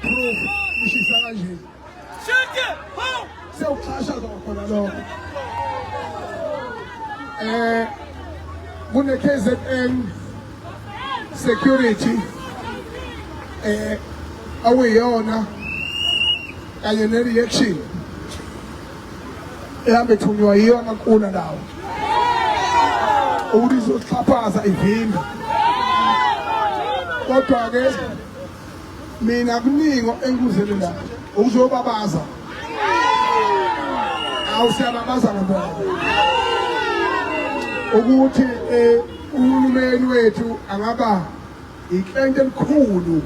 proof ishisa kanje sewuxhashaza khona lokho kune KZN security awuyona kanye ne reaction ehambe thunywa yiyona nkulu ndawo ulizoxhaphaza ivimba kodwa ke mina kuningo engikuzele la ukuzobabaza awusiyababaza ngempela ukuthi uhulumeni wethu angaba iklente elikhulu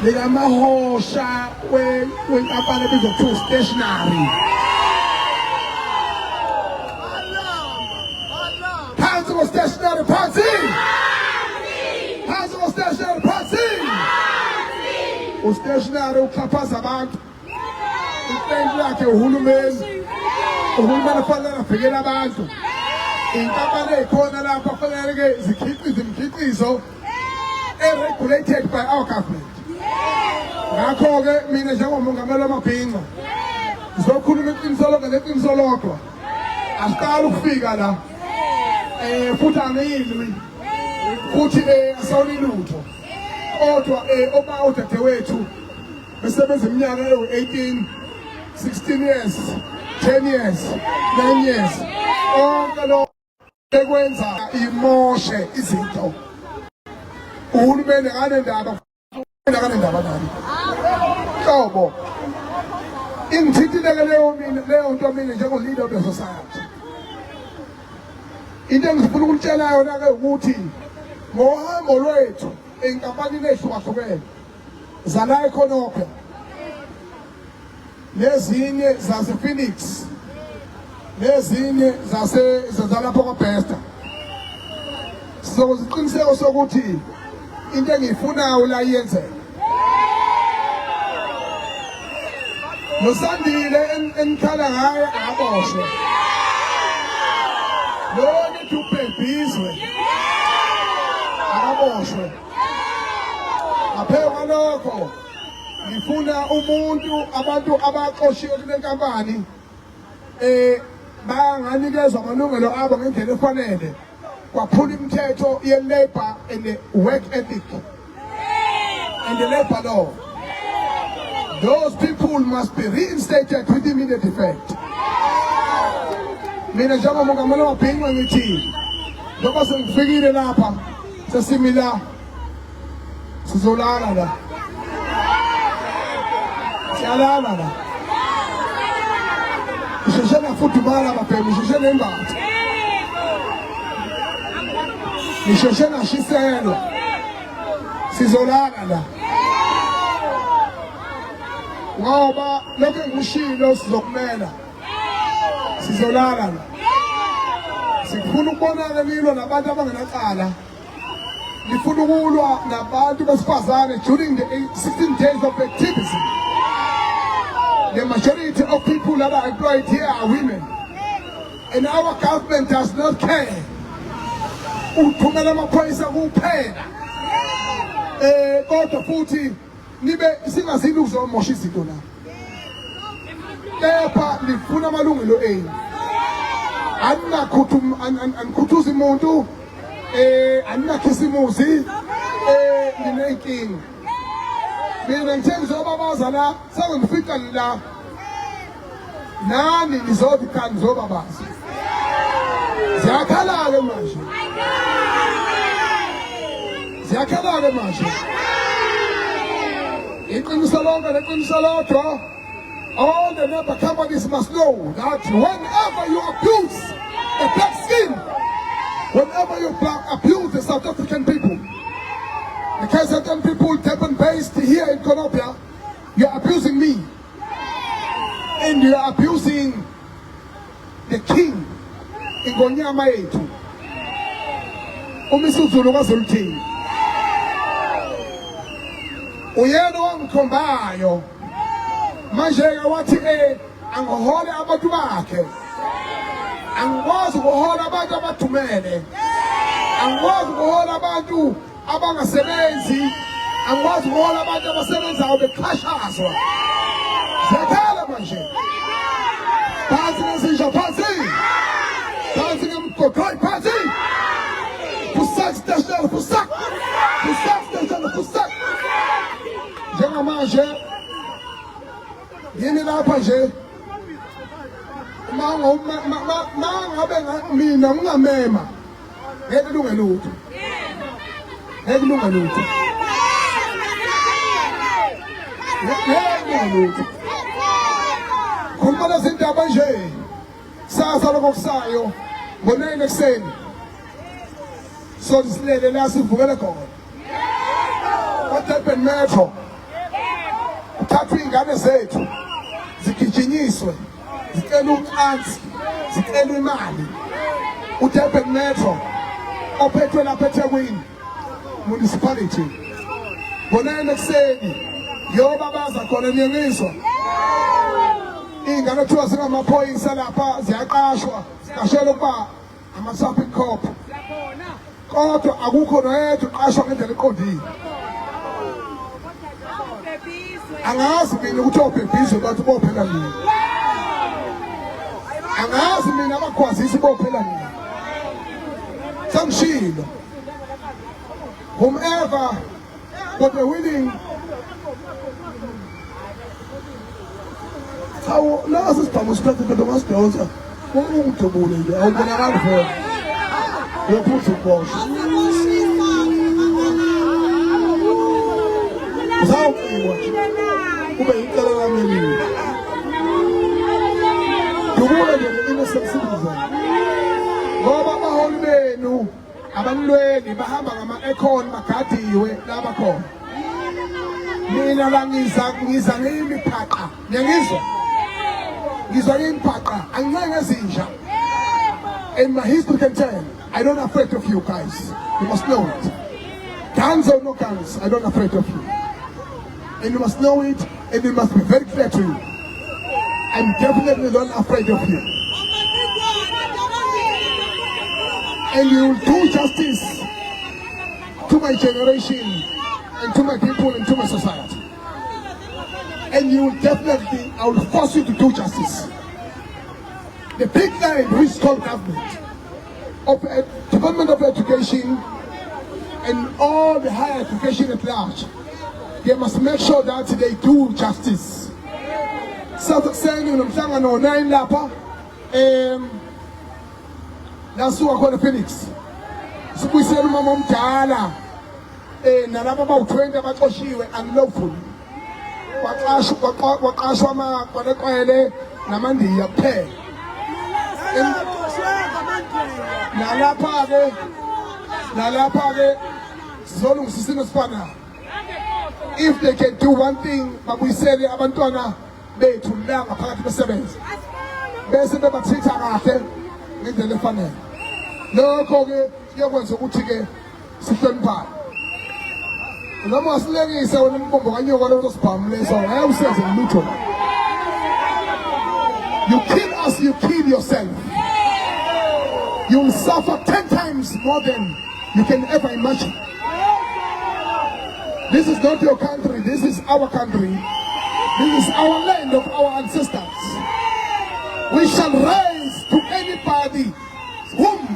likamahosha wenkampani ebizwa kuthiwa stationary phansi ko-stationary phansi phansi ko-stationary phansi u-stationary uxhaphaza abantu iklente lakhe uhulumeni kufanele avikele abantu inkampani ezikhona lapha kufanele zikhiqize imikhiqizo regulated by our government. Ngakho ke mina njengomongameli wamabhinqa ngizokhuluma iqiniso lodwa asiqala ukufika la futhi angiyilwi futhi asawuli lutho kodwa oba udadewethu besebenza iminyaka ewu-18 16 years 10 years 9 years onke lo ekwenza imoshe izinto uhulumeni akanendaba nani hlobo ingithintile leyo nto mina njengo-leader of the society into engifuna ukulitshela yona-ke ukuthi ngohambo lwethu ey'nkampanini ey'hlukahlukene zala ekhonopha nezinye zase-Phoenix nezinye zalapho kwa-Besta sizokuziqiniseko sokuthi into engiyifunayo la iyenzeka noSandile enikhala ngaye akaboshwe lona ithubhebhizwe akaboshwe ngaphela lokho ngifuna abantu abaxoshiwe kule nkampani banganikezwa amalungelo abo ngendlela efanele kwaphula imithetho ye-labor and the work ethic and the labor law. Those people must be reinstated with immediate effect. Mina njengomongameli wamabhinqa ngithi lokho sengifikile lapha sesimila sizolala la siyalala la ngisheshe nafudumala bafemi ngisheshe nembatha ngisheshe nashiselwa sizolala la ngoba lokho engikushilo sizokumela sizolala la sifuna ukubonana nilo nabantu abangenacala nifuna ukulwa nabantu besifazane during the 16 days of activism. The majority of people that are employed here are women, and our government does not care. Uthumela amaphoyisa kuphela kodwa futhi nibe singazini ukuzomosha izinto la kepha nifuna amalungelo enu anikhuthuza umuntu aninakhisimuzi ninenkinga mina ngithe ngizobabaza la sengifica la nani nizothi kanti nizobabaza ziyakhala-ke manje ziyakhala-ke manje iqiniso lonke neqiniso lodwa. All the member companies must know that whenever you abuse the black skin, whenever you abuse the South African people, the KZN people, Durban-based here in Konopia, you're abusing me. And you're abusing the king in Gonyama Etu. Umisuzulu wazuluthini. Uyena wamkhombayo. Manje wathi angihola abantu bakhe. Angikwazi ukuhola abantu abathumele. Angikwazi ukuhola abantu abangasebenzi angikwazi ukubona abantu abasebenzayo beqhashazwa. Ziyakhala manje. Phansi ngesisho, phansi. Phansi ngemgoqo, phansi. Pusak station, pusak. Pusak station, pusak. Njengamanje yini lapha nje mangabe mina ngingamema ngeke kulunge lutho. Ngeke kulunge lutho. Ngeke lutho. Khuluma lezindaba nje. Sasa lokusayo ngo9 ekseni. So silele la sivukele khona. Kodwa metro. Uthatha ingane zethu zigijinyiswe. Zicela ucansi, zicela imali. uDurban Metro ophethwe lapha eThekwini municipality. Ngo9 ekseni yoba baza khona niyengizwa. Ingane kuthiwa zingamaphoyisa lapha ziyaqashwa, ziqashelwa ukuba ama-traffic cop. Kodwa akukho noyedwa uqashwa ngendlela eqondile. Angazi mina ukuthi obhebhizwe bathi bophela nini. Angazi mina abakhwazisi bophela nini. Sangishilo. Whomever but they're willing. How last is Thomas started the master. Won't to believe it. I'm gonna run for it. We'll put some balls. How can you watch? Who may tell them in you? The woman is an innocent citizen. Baba Holme, no. Abanwe, Bahama, Econ, Makati, Labacon. Nina is an enemy packer. He's an impacker. I'm not a Zinja. And my history can tell, I don't afraid of you guys. You must know it. Guns or no guns, I don't afraid of you. And you must know it, and it must be very clear to you. I'm definitely not afraid of you. And you will do justice to my generation, and to my people, and to my society. And you will definitely, I will force you to do justice. The big line which is called government, of Department of Education, and all the higher education at large, they must make sure that they do justice. So saying in Msangano 9 Lapa, that's who I call the Phoenix. So we say Mama Mtala, Nalaba about 20 about Oshiwe and lawful. Wakashwama kwa kwele namandi ya pe. Nalapage zolu sisino spana. If they can do one thing, but we say the abantwana be to learn apart the sevens. Bese be bathitha kahle ngendlela efanele. Lokho ke kuyakwenza ukuthi ke sihloniphane. Noma silengise wena umbombo kanyoko lo sibhamule so ayawusenze lutho. You kill us, you kill yourself. You will suffer 10 times more than you can ever imagine. This is not your country, this is our country. This is our land of our ancestors. We shall rise to anybody whom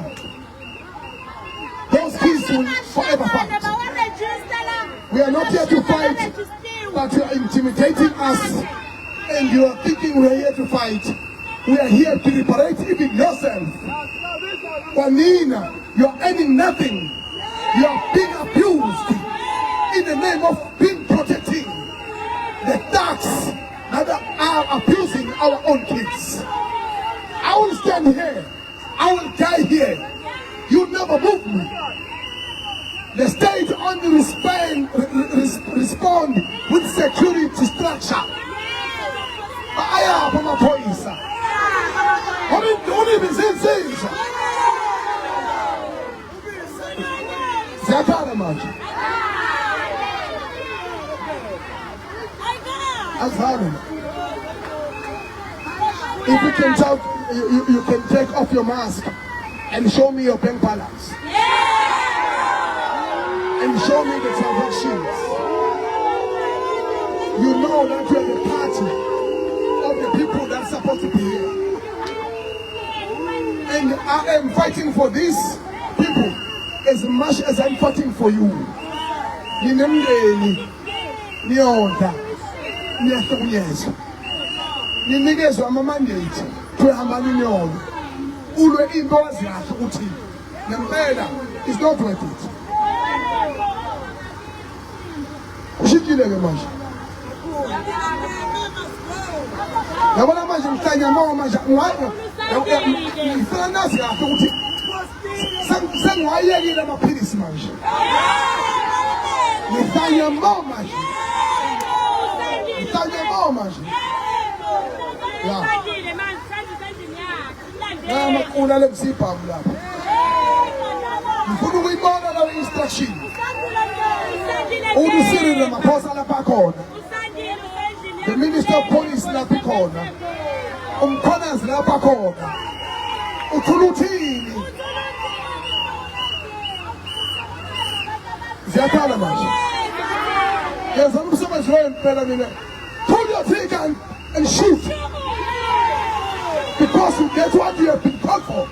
those kids will forever fight. We are not here to fight, but you are intimidating us and you are thinking we are here to fight. We are here to liberate even yourself. Juanina, you are earning nothing. You are being abused in the name of being protecting the thugs that are abusing our own kids. I will stand here. I will die here. You never move me. The state only respond with security structure. I am from a police. Only be saying if you can talk, you can take off your mask and show me your bank balance. And show me the transactions. know that you are the party of the people that are supposed to be here. And I am fighting for these people as much as I'm fighting for you. Ninemndeni, niyondla, niyahlukunyezwa. Ninikezwa ama-mandate kuhamba niniyona. Ulwe into owaziyo ukuthi ngempela is not worth it. Ushikile ke manje. Yabona manje mhlanya noma manje ngifuna nazi kahle ukuthi sengwayekile amaphilisi manje. Mhlanya mo manje. Mhlanya mo manje. Ya. Makula lekusiphamu lapha. Ngifuna ukuyibona lawo instruction. Ulusiri Ramaphosa lapha khona. The Minister of Police lapha khona. Umkhonanzi lapha khona. Uthuluthini. Ziyakhala manje. Yenza umsebenzi wempela mina. Pull your trigger and shoot. Because you get what you have been called for.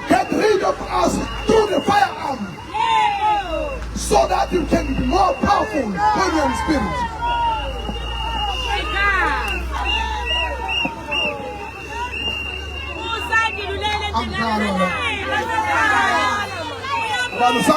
Get rid of us through the firearm. So that you can be more powerful when you're in spirit. I'm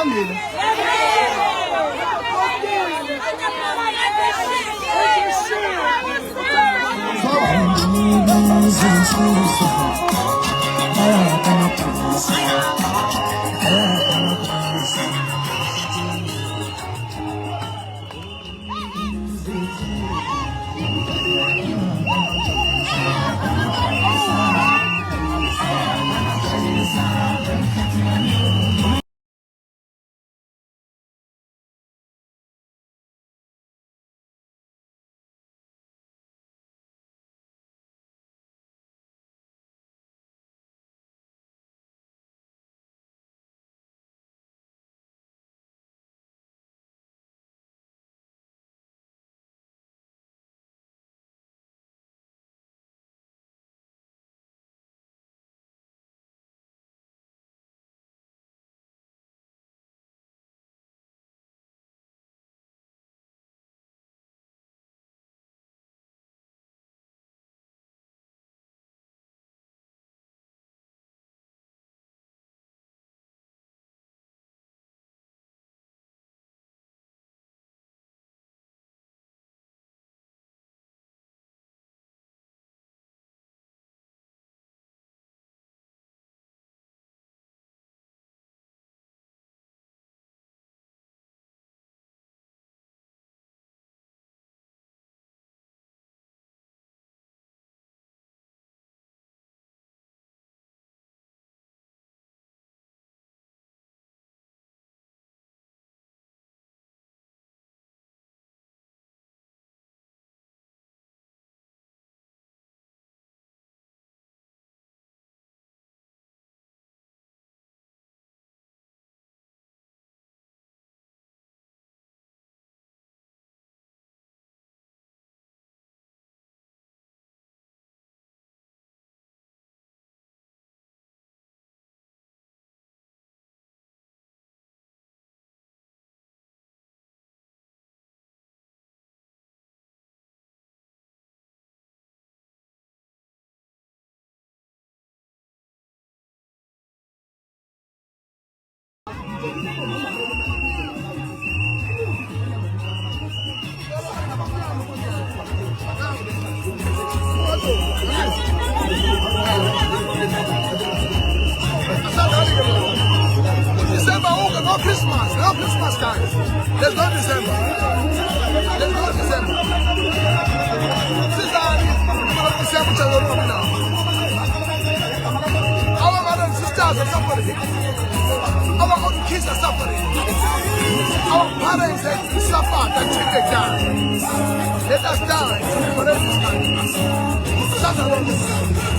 December, no Christmas, no Christmas time. There's no December. There's no December. December now. Our brothers and sisters are suffering. Our own kids are suffering. Our parents have suffered until they die. Let us die for this country.